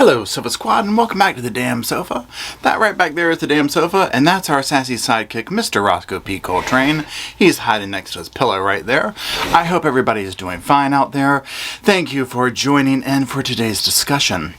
Hello, Sofa Squad, and welcome back to the damn sofa. That right back there is the damn sofa, and that's our sassy sidekick, Mr. Roscoe P. Coltrane. He's hiding next to his pillow right there. I hope everybody is doing fine out there. Thank you for joining in for today's discussion.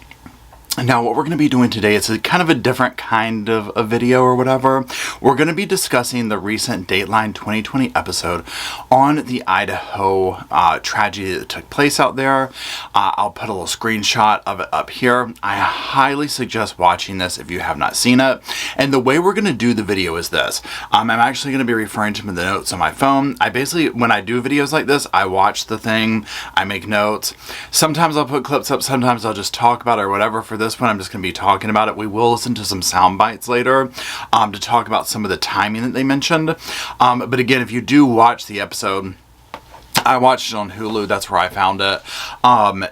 Now, what we're going to be doing today is kind of a different kind of a video or whatever. We're going to be discussing the recent Dateline 2020 episode on the Idaho tragedy that took place out there. I'll put a little screenshot of it up here. I highly suggest watching this if you have not seen it. And the way we're going to do the video is this. I'm actually going to be referring to the notes on my phone. I basically, when I do videos like this, I watch the thing, I make notes. Sometimes I'll put clips up, sometimes I'll just talk about it or whatever. For this one, I'm just going to be talking about it. We will listen to some sound bites later to talk about some of the timing that they mentioned. But again, if you do watch the episode, I watched it on Hulu. That's where I found it.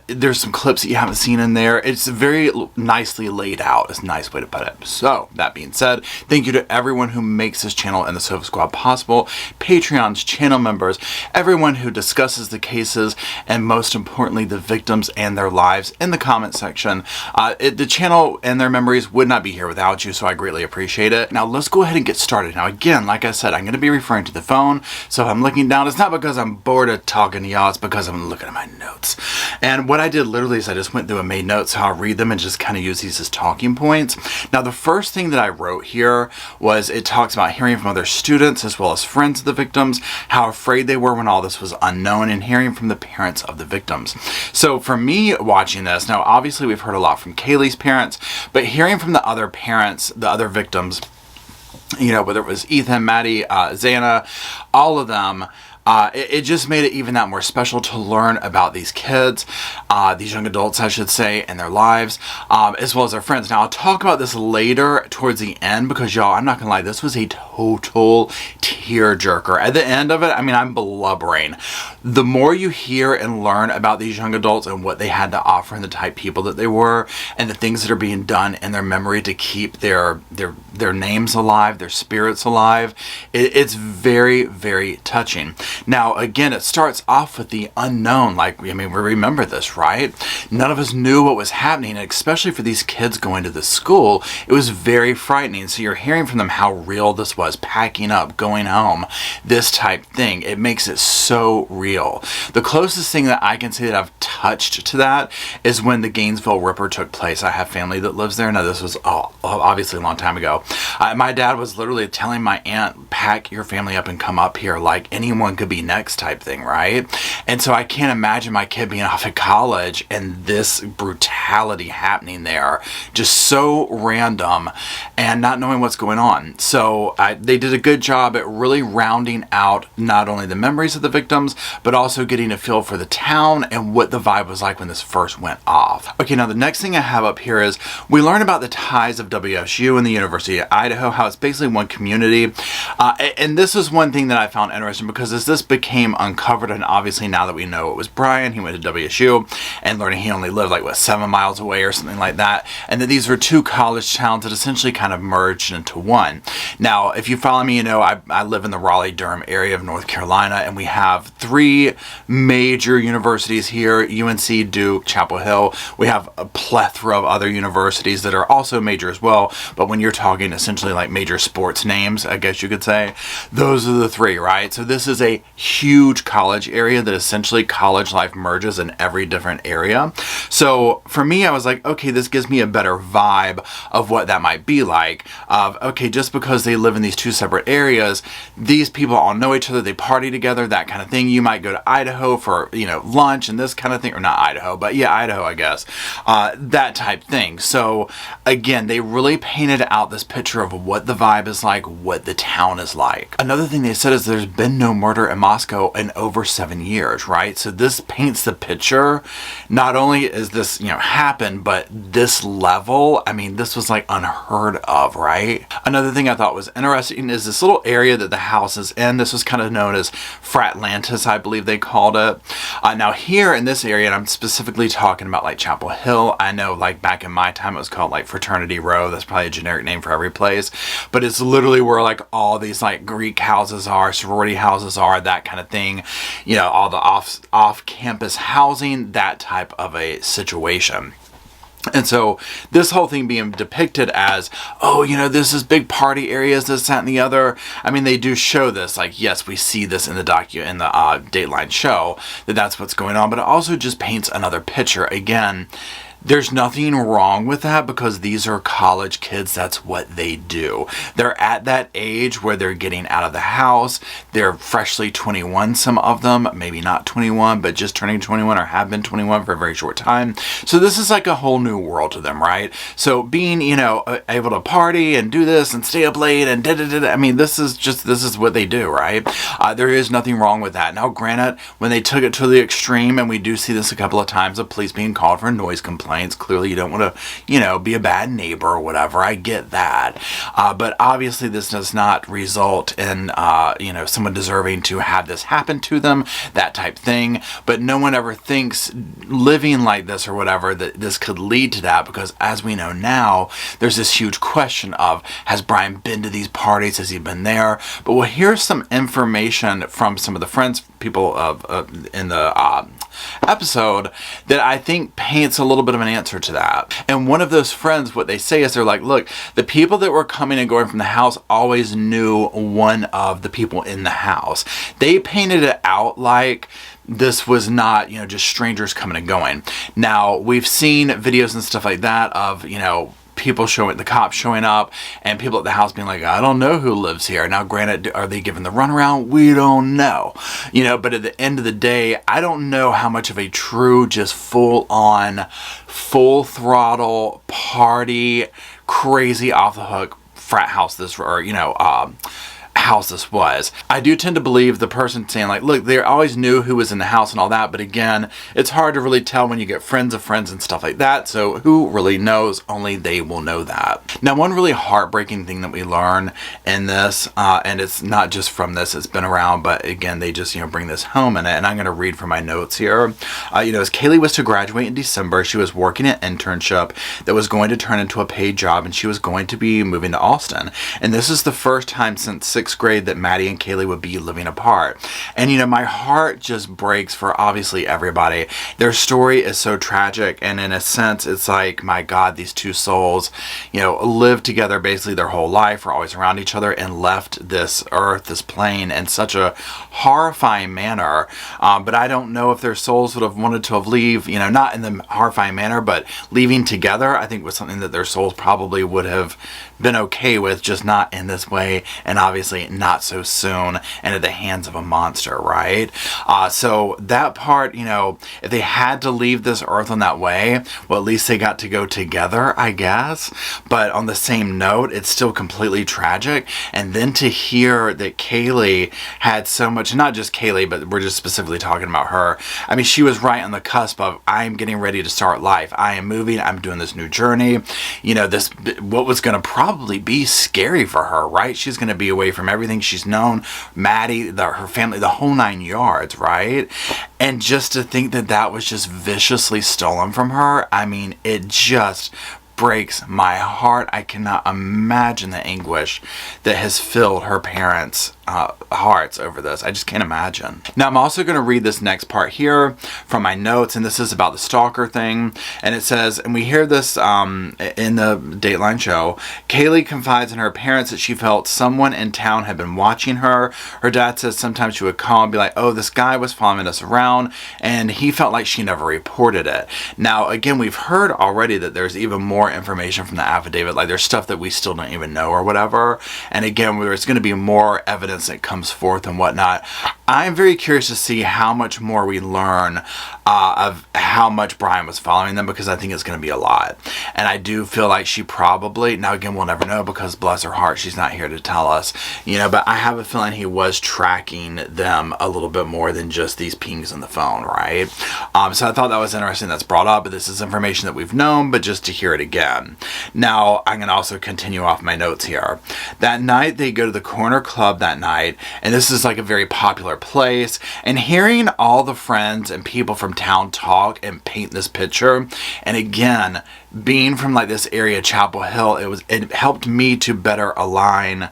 There's some clips that you haven't seen in there. It's very nicely laid out. It's a nice way to put it. So, that being said, thank you to everyone who makes this channel and the Sofa Squad possible. Patreons, channel members, everyone who discusses the cases, and most importantly, the victims and their lives in the comment section. The channel and their memories would not be here without you, so I greatly appreciate it. Now, let's go ahead and get started. Now, again, like I said, I'm going to be referring to the phone. So if I'm looking down, it's not because I'm bored of talking to y'all, it's because I'm looking at my notes. And what I did literally is I just went through and made notes, how I read them, and just kind of use these as talking points. Now, the first thing that I wrote here was it talks about hearing from other students as well as friends of the victims, how afraid they were when all this was unknown, and hearing from the parents of the victims. So for me watching this, now obviously we've heard a lot from Kaylee's parents, but hearing from the other parents, the other victims, you know, whether it was Ethan, Maddie, Xana, all of them, it just made it even that more special to learn about these kids, these young adults, I should say, and their lives, as well as their friends. Now, I'll talk about this later towards the end because, y'all, I'm not going to lie, this was a total tearjerker. At the end of it, I mean, I'm blubbering. The more you hear and learn about these young adults and what they had to offer and the type of people that they were and the things that are being done in their memory to keep their names alive, their spirits alive, it's very, very touching. Now, again, it starts off with the unknown. Like, I mean, we remember this, right? None of us knew what was happening, and especially for these kids going to the school, it was very frightening. So you're hearing from them how real this was, packing up, going home, this type thing. It makes it so real. The closest thing that I can say that I've touched to that is when the Gainesville Ripper took place. I have family that lives there. Now, this was obviously a long time ago. My dad was literally telling my aunt, pack your family up and come up here, like anyone could be next type thing, right? And so I can't imagine my kid being off at college and this brutality happening there, just so random and not knowing what's going on. So they did a good job at really rounding out not only the memories of the victims, but also getting a feel for the town and what the vibe was like when this first went off. Okay, now the next thing I have up here is we learn about the ties of WSU and the University of Idaho, how it's basically one community. And this is one thing that I found interesting because as this became uncovered, and obviously now that we know it was Brian, he went to WSU, and learning he only lived like, 7 miles away or something like that, and that these were two college towns that essentially kind of merged into one. Now, if you follow me, you know I live in the Raleigh-Durham area of North Carolina, and we have 3 major universities here, UNC, Duke, Chapel Hill. We have a plethora of other universities that are also major as well, but when you're talking essentially like major sports names, I guess you could say, those are the 3, right? So this is a huge college area that essentially college life merges in every different area. So for me, I was like, okay, this gives me a better vibe of what that might be like. Of, okay, just because they live in these 2 separate areas, these people all know each other, they party together, that kind of thing. You might go to Idaho for, lunch and this kind of thing, or not Idaho, but yeah, Idaho, I guess. That type thing. So again, they really painted out this picture of what the vibe is like, what the town is like. Another thing they said is there's been no murder in Moscow in over 7 years, right? So this paints the picture. Not only is this, happened, but this level, I mean, this was like unheard of, right? Another thing I thought was interesting is this little area that the house is in. This was kind of known as Fratlantis, I believe they called it. Now here in this area, and I'm specifically talking about like Chapel Hill, I know like back in my time it was called like Fraternity Row. That's probably a generic name for every place, but it's literally where like all these like Greek houses are, sorority houses are, that kind of thing, all the off-campus housing, that type of a situation. And so this whole thing being depicted as, oh, you know, this is big party areas, this, that, and the other. I mean, they do show this. Like, yes, we see this in the Dateline show, that that's what's going on. But it also just paints another picture. Again, there's nothing wrong with that because these are college kids. That's what they do. They're at that age where they're getting out of the house. They're freshly 21, some of them, maybe not 21, but just turning 21 or have been 21 for a very short time. So this is like a whole new world to them, right? So being, you know, able to party and do this and stay up late and I mean, this is what they do, right? There is nothing wrong with that. Now, granted, when they took it to the extreme, and we do see this a couple of times of police being called for noise complaints, clearly you don't want to, you know, be a bad neighbor or whatever. I get that. But obviously this does not result in, you know, someone deserving to have this happen to them, that type thing. But no one ever thinks living like this or whatever that this could lead to that, because as we know now, there's this huge question of, has Brian been to these parties? Has he been there? But well, here's some information from some of the friends, people in the episode that I think paints a little bit of an answer to that. And one of those friends, what they say is, they're like, look, the people that were coming and going from the house always knew one of the people in the house. They painted it out like this was not, you know, just strangers coming and going. Now, we've seen videos and stuff like that of, you know, people showing, the cops showing up and people at the house being like, I don't know who lives here. Now, granted, are they given the runaround? We don't know, you know, but at the end of the day, I don't know how much of a true, just full on, full throttle party, crazy off the hook frat house this, or, you know, house this was. I do tend to believe the person saying like, look, they always knew who was in the house and all that, but again, it's hard to really tell when you get friends of friends and stuff like that, so who really knows? Only they will know that. Now, one really heartbreaking thing that we learn in this, and it's not just from this, it's been around, but again, they just, you know, bring this home in it, and I'm going to read from my notes here. You know, as Kaylee was to graduate in December, she was working an internship that was going to turn into a paid job, and she was going to be moving to Austin, and this is the first time since 6th grade that Maddie and Kaylee would be living apart. And you know, my heart just breaks for obviously everybody. Their story is so tragic, and in a sense it's like, my God, these two souls, you know, lived together basically their whole life, were always around each other, and left this earth, this plane, in such a horrifying manner. But I don't know if their souls would have wanted to have leave, you know, not in the horrifying manner, but leaving together, I think was something that their souls probably would have been okay with, just not in this way, and obviously not so soon and at the hands of a monster, right? So that part, you know, if they had to leave this earth on that way, well, at least they got to go together, I guess. But on the same note, it's still completely tragic. And then to hear that Kaylee had so much, not just Kaylee, but we're just specifically talking about her. I mean, she was right on the cusp of, I'm getting ready to start life. I am moving. I'm doing this new journey. You know, this, what was going to probably be scary for her, right? She's going to be away from everything she's known, Maddie, her family, the whole 9 yards, right? And just to think that that was just viciously stolen from her, I mean, it just breaks my heart. I cannot imagine the anguish that has filled her parents' hearts over this. I just can't imagine. Now, I'm also going to read this next part here from my notes, and this is about the stalker thing. And it says, and we hear this in the Dateline show, Kaylee confides in her parents that she felt someone in town had been watching her. Her dad says sometimes she would call and be like, oh, this guy was following us around, and he felt like she never reported it. Now, again, we've heard already that there's even more information from the affidavit, like there's stuff that we still don't even know or whatever. And again, there's going to be more evidence that comes forth and whatnot. I'm very curious to see how much more we learn of how much Brian was following them, because I think it's going to be a lot. And I do feel like she probably, now again, we'll never know because bless her heart, she's not here to tell us, you know, but I have a feeling he was tracking them a little bit more than just these pings on the phone, right? So I thought that was interesting that's brought up, but this is information that we've known, but just to hear it again. Now, I'm going to also continue off my notes here. That night, they go to the corner club that night, and this is like a very popular place, and hearing all the friends and people from town talk and paint this picture, and again, being from like this area, Chapel Hill, it helped me to better align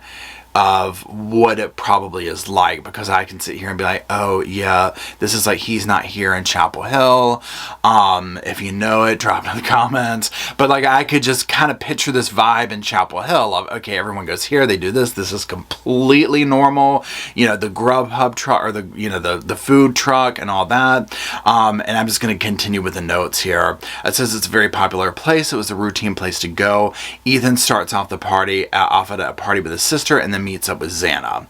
of what it probably is like, because I can sit here and be like, oh yeah, this is like he's not here in Chapel Hill. If you know it, drop it in the comments. But like I could just kind of picture this vibe in Chapel Hill of, okay, everyone goes here, they do this is completely normal. You know, the Grubhub truck, or the food truck and all that. And I'm just going to continue with the notes here. It says it's a very popular place. It was a routine place to go. Ethan starts off off at a party with his sister and then meets up with Xana.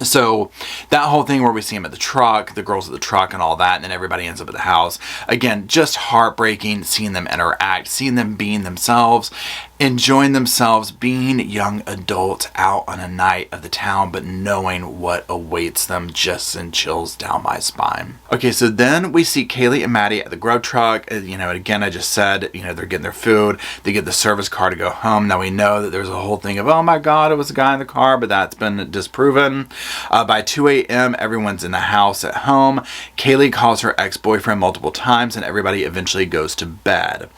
So that whole thing where we see him at the truck, the girls at the truck and all that, and then everybody ends up at the house. Again, just heartbreaking seeing them interact, seeing them being themselves, enjoying themselves, being young adults out on a night of the town, but knowing what awaits them just sends chills down my spine. Okay, so then we see Kaylee and Maddie at the grub truck. You know, again, I just said, you know, they're getting their food. They get the service car to go home. Now we know that there's a whole thing of, oh my God, it was a guy in the car, but that's been disproven. By 2 a.m., everyone's in the house at home. Kaylee calls her ex-boyfriend multiple times, and everybody eventually goes to bed.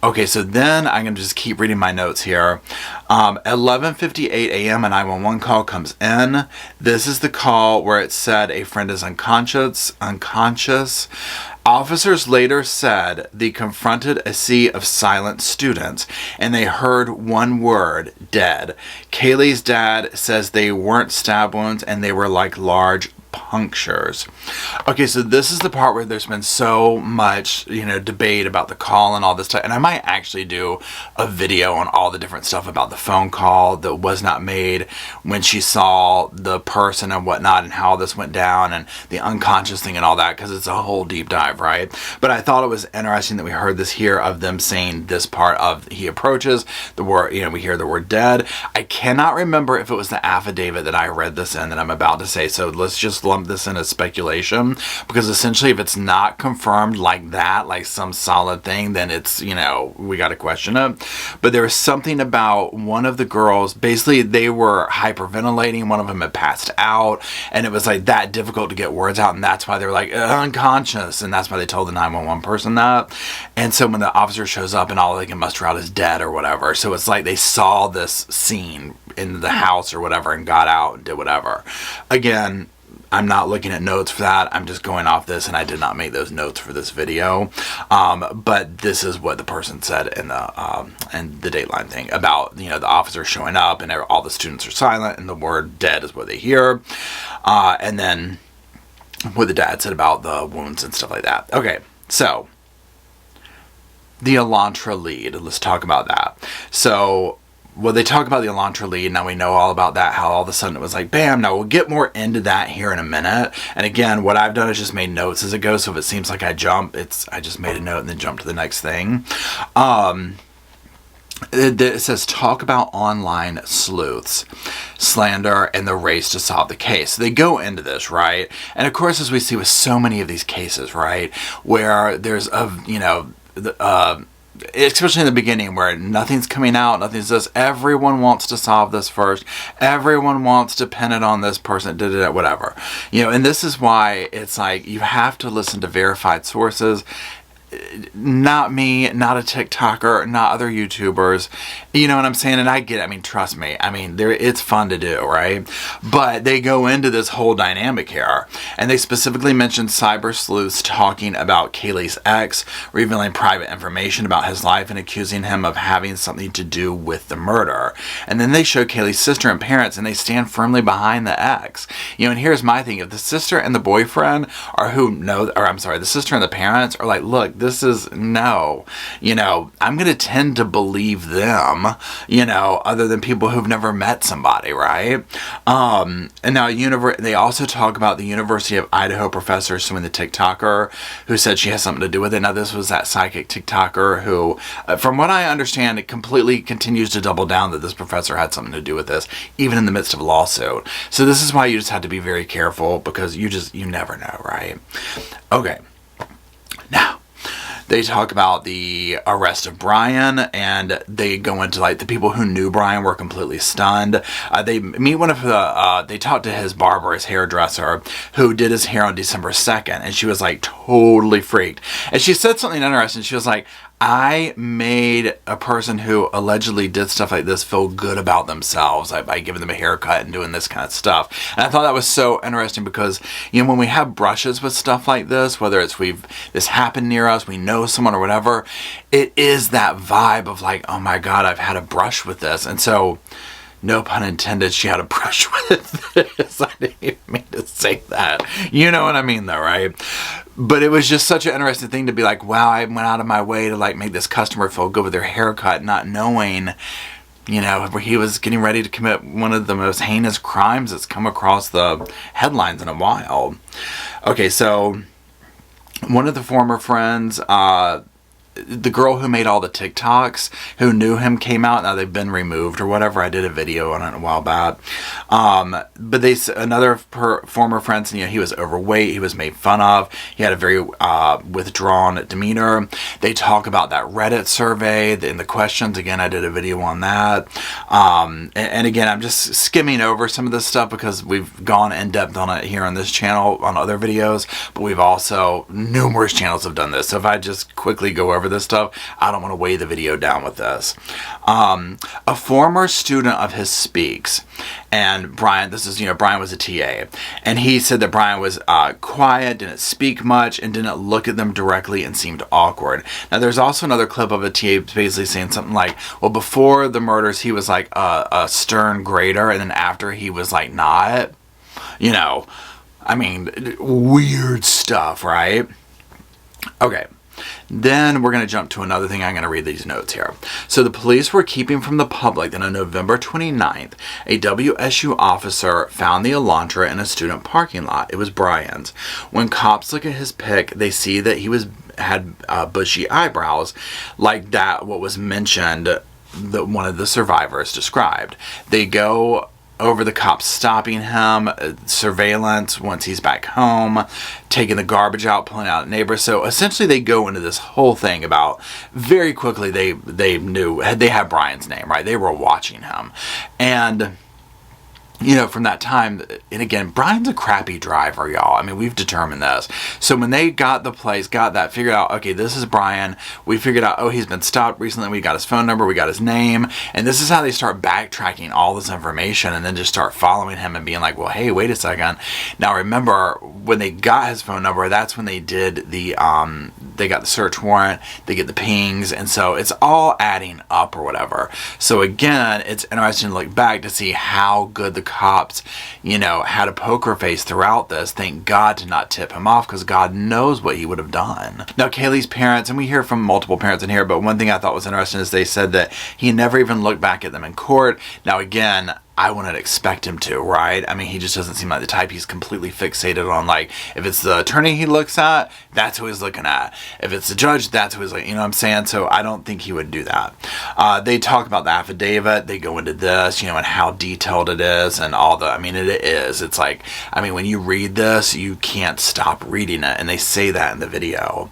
Okay, so then I'm going to just keep reading my notes here. 11:58 a.m. a 911 call comes in. This is the call where it said a friend is unconscious. Officers later said they confronted a sea of silent students and they heard one word, dead. Kaylee's dad says they weren't stab wounds and they were like large punctures. Okay, so this is the part where there's been so much, you know, debate about the call and all this stuff. And I might actually do a video on all the different stuff about the phone call that was not made when she saw the person and whatnot, and how this went down and the unconscious thing and all that, because it's a whole deep dive, right? But I thought it was interesting that we heard this here of them saying this part of he approaches the word, you know, we hear the word dead. I cannot remember if it was the affidavit that I read this in that I'm about to say, so let's just lump this in as speculation, because essentially if it's not confirmed like that, like some solid thing, then it's, you know, we got to question it. But there was something about one of the girls, basically they were hyperventilating, one of them had passed out, and it was like that difficult to get words out, and that's why they were like unconscious, and that's why they told the 911 person that. And so when the officer shows up and all they can muster out is dead or whatever, so it's like they saw this scene in the house or whatever and got out and did whatever. Again, I'm not looking at notes for that. I'm just going off this, and I did not make those notes for this video. But this is what the person said in the Dateline thing about, you know, the officer showing up and all the students are silent and the word dead is what they hear. And then what the dad said about the wounds and stuff like that. Okay, so the Elantra lead. Let's talk about that. So, well, they talk about the Elantra lead. Now we know all about that, how all of a sudden it was like, bam. Now we'll get more into that here in a minute. And again, what I've done is just made notes as it goes. So if it seems like I jump, I just made a note and then jump to the next thing. It says, talk about online sleuths, slander, and the race to solve the case. So they go into this, right? And of course, as we see with so many of these cases, right, where there's especially in the beginning where nothing's coming out, nothing's this, everyone wants to solve this first, everyone wants to pin it on this person, whatever. You know, and this is why it's like you have to listen to verified sources. Not me, not a TikToker, not other YouTubers. You know what I'm saying? And I get it. I mean, trust me. I mean, it's fun to do, right? But they go into this whole dynamic here. And they specifically mentioned cyber sleuths talking about Kaylee's ex, revealing private information about his life and accusing him of having something to do with the murder. And then they show Kaylee's sister and parents, and they stand firmly behind the ex. You know, and here's my thing. If the sister and the boyfriend the sister and the parents are like, look, this is no, you know, I'm going to tend to believe them, you know, other than people who've never met somebody, right? And now they also talk about the University of Idaho professor suing the TikToker who said she has something to do with it. Now, this was that psychic TikToker who, from what I understand, it completely continues to double down that this professor had something to do with this, even in the midst of a lawsuit. So this is why you just have to be very careful, because you never know, right? Okay. Now, they talk about the arrest of Brian, and they go into like the people who knew Brian were completely stunned. They meet they talk to his barber, his hairdresser, who did his hair on December 2nd, and she was like totally freaked. And she said something interesting. She was like, I made a person who allegedly did stuff like this feel good about themselves by giving them a haircut and doing this kind of stuff. And I thought that was so interesting because, you know, when we have brushes with stuff like this, whether it's this happened near us, we know someone or whatever, it is that vibe of like, oh my God, I've had a brush with this. And so, no pun intended, she had a brush with this. I didn't even mean to say that. You know what I mean though, right? But it was just such an interesting thing to be like, wow, I went out of my way to like make this customer feel good with their haircut, not knowing, you know, where he was getting ready to commit one of the most heinous crimes that's come across the headlines in a while. Okay, so one of the former friends, the girl who made all the TikToks, who knew him, came out. Now they've been removed or whatever. I did a video on it a while back. But another former friend, you know, he was overweight. He was made fun of. He had a very withdrawn demeanor. They talk about that Reddit survey in the questions. Again, I did a video on that. And again, I'm just skimming over some of this stuff because we've gone in depth on it here on this channel on other videos. But we've also, numerous channels have done this. So if I just quickly go over this stuff, I don't want to weigh the video down with this. A former student of his speaks, and Brian, Brian was a TA, and he said that Brian was quiet, didn't speak much, and didn't look at them directly and seemed awkward. Now there's also another clip of a TA basically saying something like, well, before the murders he was like a stern grader, and then after he was like not. You know, I mean, weird stuff, right? Okay. Then we're going to jump to another thing. I'm going to read these notes here. So the police were keeping from the public that on November 29th, a WSU officer found the Elantra in a student parking lot. It was Brian's. When cops look at his pic, they see that he had bushy eyebrows, like that what was mentioned that one of the survivors described. They go over the cops stopping him, surveillance once he's back home, taking the garbage out, pulling out neighbors. So essentially they go into this whole thing about very quickly they knew, they had Brian's name, right? They were watching him. And you know, from that time, and again, Brian's a crappy driver, y'all. I mean, we've determined this. So when they got the place, got that, figured out, okay, this is Brian. We figured out, oh, he's been stopped recently. We got his phone number. We got his name. And this is how they start backtracking all this information and then just start following him and being like, well, hey, wait a second. Now, remember, when they got his phone number, that's when they did they got the search warrant, they get the pings. And so it's all adding up or whatever. So again, it's interesting to look back to see how good the cops, you know, had a poker face throughout this. Thank God to not tip him off, because God knows what he would have done. Now, Kaylee's parents, and we hear from multiple parents in here, but one thing I thought was interesting is they said that he never even looked back at them in court. Now, again, I wouldn't expect him to, right? I mean, he just doesn't seem like the type. He's completely fixated on, like, if it's the attorney he looks at, that's who he's looking at. If it's the judge, that's who he's like, you know what I'm saying? So I don't think he would do that. They talk about the affidavit. They go into this, you know, and how detailed it is and all the, I mean, it is. It's like, I mean, when you read this, you can't stop reading it. And they say that in the video.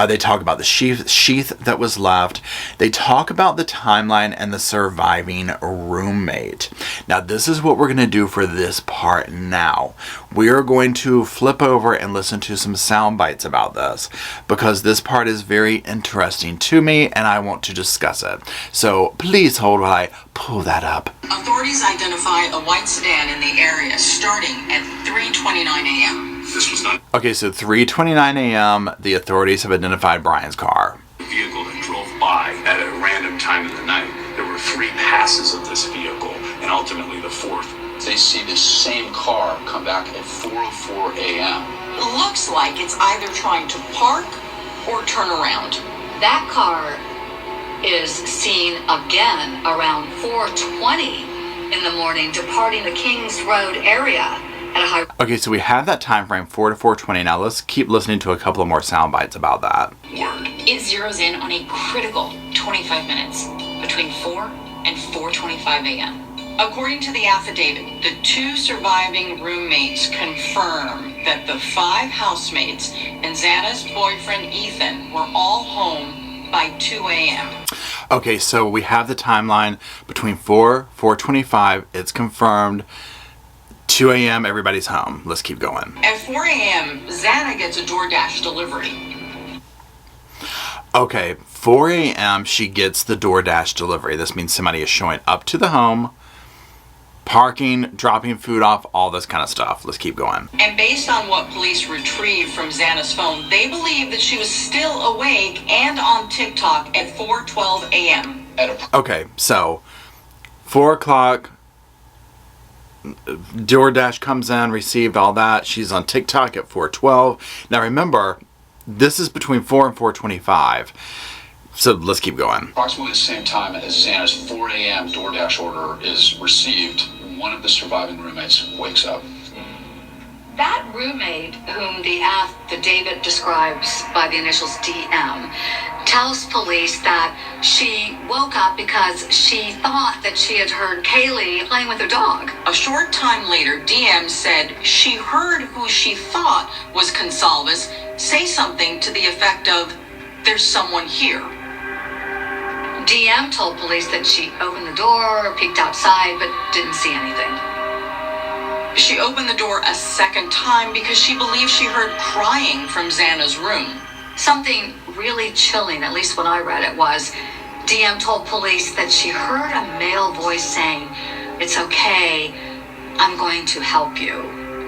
They talk about the sheath that was left. They talk about the timeline and the surviving roommate. Now, this is what we're going to do for this part now. We are going to flip over and listen to some sound bites about this, because this part is very interesting to me and I want to discuss it. So please hold while I pull that up. Authorities identify a white sedan in the area starting at 3:29 a.m. This was not... Okay, so 3:29 a.m. the authorities have identified Brian's car. The vehicle that drove by at a random time in the night. There were 3 passes of this vehicle, and ultimately the 4th. They see this same car come back at 4:04 a.m. It looks like it's either trying to park or turn around. That car is seen again around 4:20 in the morning, departing the Kings Road area at a high... Okay, so we have that time frame, 4 to 4:20. Now let's keep listening to a couple of more sound bites about that. Word. It zeroes in on a critical 25 minutes between 4 and 4:25 a.m. According to the affidavit, the 2 surviving roommates confirm that the 5 housemates and Xana's boyfriend Ethan were all home by 2 a.m. Okay, so we have the timeline between 4:25. It's confirmed. 2 a.m. everybody's home. Let's keep going. At 4 a.m., Xana gets a DoorDash delivery. Okay, 4 a.m. she gets the DoorDash delivery. This means somebody is showing up to the home, parking, dropping food off, all this kind of stuff. Let's keep going. And based on what police retrieved from Xana's phone, they believe that she was still awake and on TikTok at 4:12 a.m. Okay, so 4 o'clock, DoorDash comes in, received all that. She's on TikTok at 4:12. Now remember, this is between 4 and 4:25. So let's keep going. Approximately the same time as Xana's 4 a.m. DoorDash order is received, one of the surviving roommates wakes up. That roommate, whom the affidavit describes by the initials DM, tells police that she woke up because she thought that she had heard Kaylee playing with her dog. A short time later, DM said she heard who she thought was Consalvis say something to the effect of, "There's someone here." DM told police that she opened the door, peeked outside, but didn't see anything. She opened the door a second time because she believed she heard crying from Xana's room. Something really chilling, at least when I read it, was DM told police that she heard a male voice saying, "It's okay, I'm going to help you."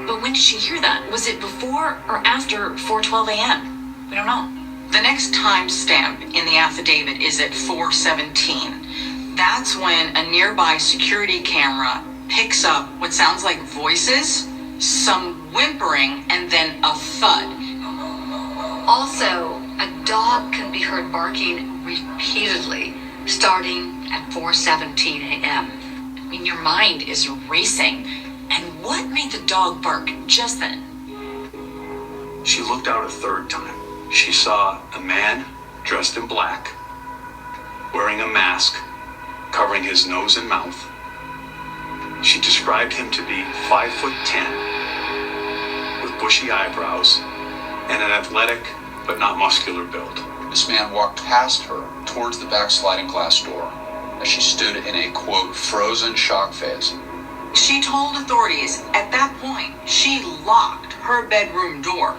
But when did she hear that? Was it before or after 4:12 a.m.? We don't know. The next time stamp in the affidavit is at 4:17. That's when a nearby security camera picks up what sounds like voices, some whimpering, and then a thud. Also, a dog can be heard barking repeatedly, starting at 4:17 a.m. I mean, your mind is racing. And what made the dog bark just then? She looked out a third time. She saw a man dressed in black, wearing a mask, covering his nose and mouth. She described him to be 5'10", with bushy eyebrows, and an athletic but not muscular build. This man walked past her towards the back sliding glass door as she stood in a, quote, frozen shock phase. She told authorities at that point she locked her bedroom door.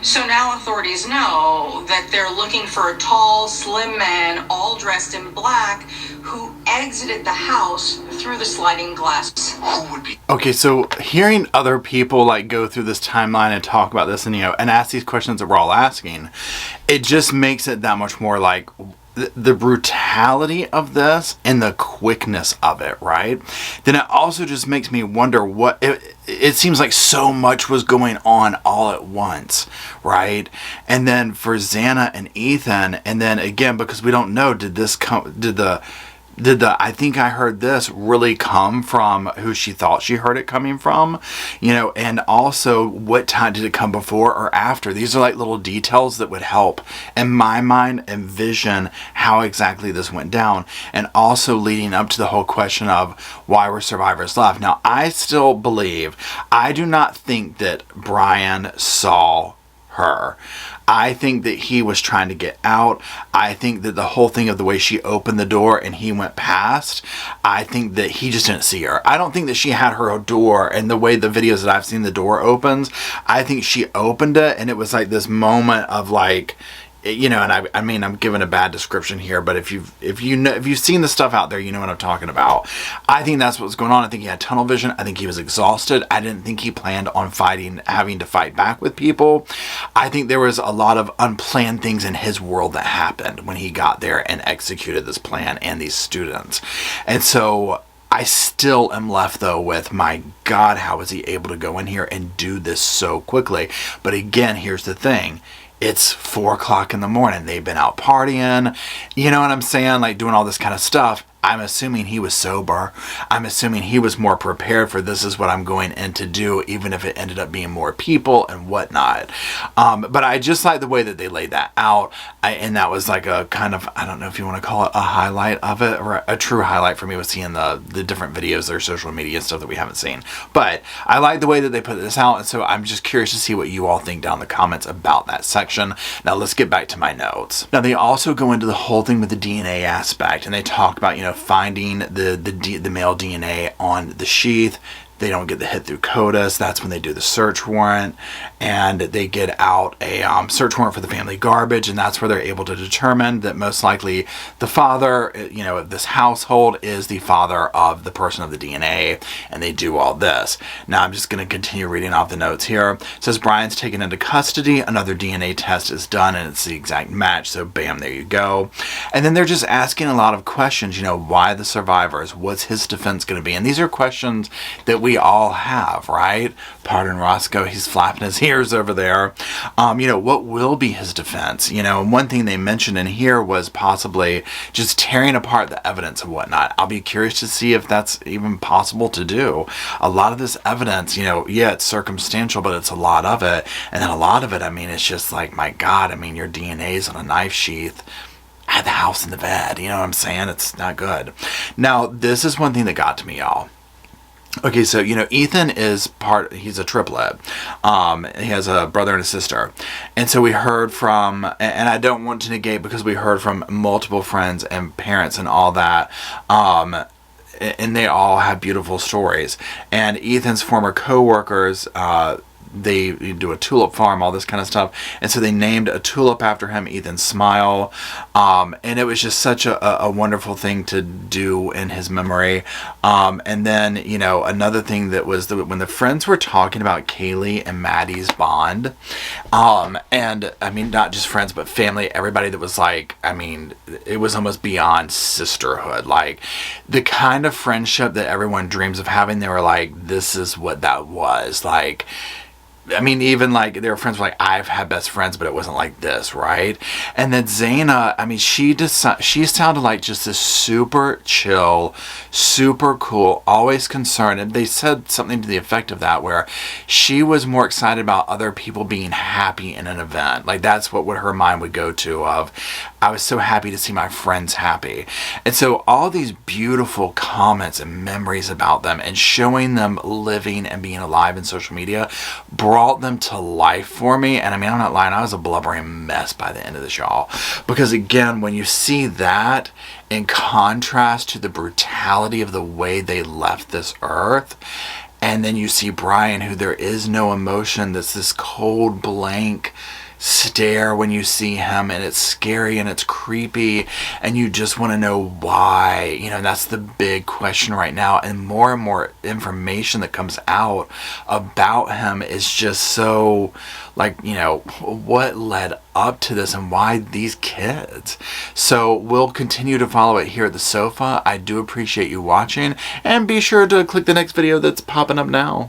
So now authorities know that they're looking for a tall, slim man, all dressed in black, who exited the house through the sliding glass. Who would be? Okay, so hearing other people like go through this timeline and talk about this and and ask these questions that we're all asking, it just makes it that much more like the brutality of this and the quickness of it, right? Then it also just makes me wonder what it seems like so much was going on all at once, right? And then for Xana and Ethan, and then again, because we don't know, did the I think I heard this really come from who she thought she heard it coming from, and also what time did it come before or after? These are like little details that would help in my mind envision how exactly this went down, and also leading up to the whole question of why were survivors left. Now, I still believe, I do not think that Brian saw her. I think that he was trying to get out. I think that the whole thing of the way she opened the door and he went past, I think that he just didn't see her. I don't think that she had her door, and the way the videos that I've seen the door opens, I think she opened it and it was like this moment of like, and I mean, I'm giving a bad description here, but if you've seen the stuff out there, you know what I'm talking about. I think that's what was going on. I think he had tunnel vision. I think he was exhausted. I didn't think he planned on having to fight back with people. I think there was a lot of unplanned things in his world that happened when he got there and executed this plan and these students. And so I still am left though with, my God, how was he able to go in here and do this so quickly? But again, here's the thing. It's 4 o'clock in the morning. They've been out partying, you know what I'm saying? Like doing all this kind of stuff. I'm assuming he was sober. I'm assuming he was more prepared for, this is what I'm going in to do, even if it ended up being more people and whatnot. But I just like the way that they laid that out. And that was like a kind of, I don't know if you want to call it a highlight of it, or a true highlight for me was seeing the different videos, their social media stuff that we haven't seen. But I like the way that they put this out. And so I'm just curious to see what you all think down in the comments about that section. Now let's get back to my notes. Now they also go into the whole thing with the DNA aspect, and they talk about, finding the male DNA on the sheath. They don't get the hit through CODIS. That's when they do the search warrant, and they get out a search warrant for the family garbage, and that's where they're able to determine that most likely the father, of this household is the father of the person of the DNA, and they do all this. Now I'm just going to continue reading off the notes here. It says Brian's taken into custody. Another DNA test is done, and it's the exact match. So bam, there you go. And then they're just asking a lot of questions. Why the survivors? What's his defense going to be? And these are questions that we all have, right? Pardon Roscoe, he's flapping his ears over there. What will be his defense? One thing they mentioned in here was possibly just tearing apart the evidence and whatnot. I'll be curious to see if that's even possible to do. A lot of this evidence, it's circumstantial, but it's a lot of it. And then a lot of it, it's just like, my God, your DNA's on a knife sheath at the house in the bed. You know what I'm saying? It's not good. Now, this is one thing that got to me, y'all. Okay, so, Ethan is he's a triplet. He has a brother and a sister. And so we heard from, and I don't want to negate because we heard from multiple friends and parents and all that, and they all have beautiful stories. And Ethan's former co-workers, they do a tulip farm, all this kind of stuff. And so they named a tulip after him, Ethan Smile. And it was just such a wonderful thing to do in his memory. And then, another thing that was when the friends were talking about Kaylee and Maddie's bond, and not just friends, but family, everybody that was like, it was almost beyond sisterhood. Like the kind of friendship that everyone dreams of having, they were like, this is what that was. Like, even like their friends were like, I've had best friends, but it wasn't like this, right? And then Zaina, she sounded like just this super chill, super cool, always concerned. And they said something to the effect of that, where she was more excited about other people being happy in an event. Like that's what her mind would go to of, I was so happy to see my friends happy. And so all these beautiful comments and memories about them and showing them living and being alive in social media brought them to life for me. And I'm not lying, I was a blubbering mess by the end of this, y'all. Because again, when you see that in contrast to the brutality of the way they left this earth, and then you see Brian, who there is no emotion, that's this cold blank stare when you see him, and it's scary and it's creepy, and you just want to know why. That's the big question right now, and more information that comes out about him is just so like, what led up to this and why these kids. So we'll continue to follow it here at the sofa. I do appreciate you watching, and be sure to click the next video that's popping up now.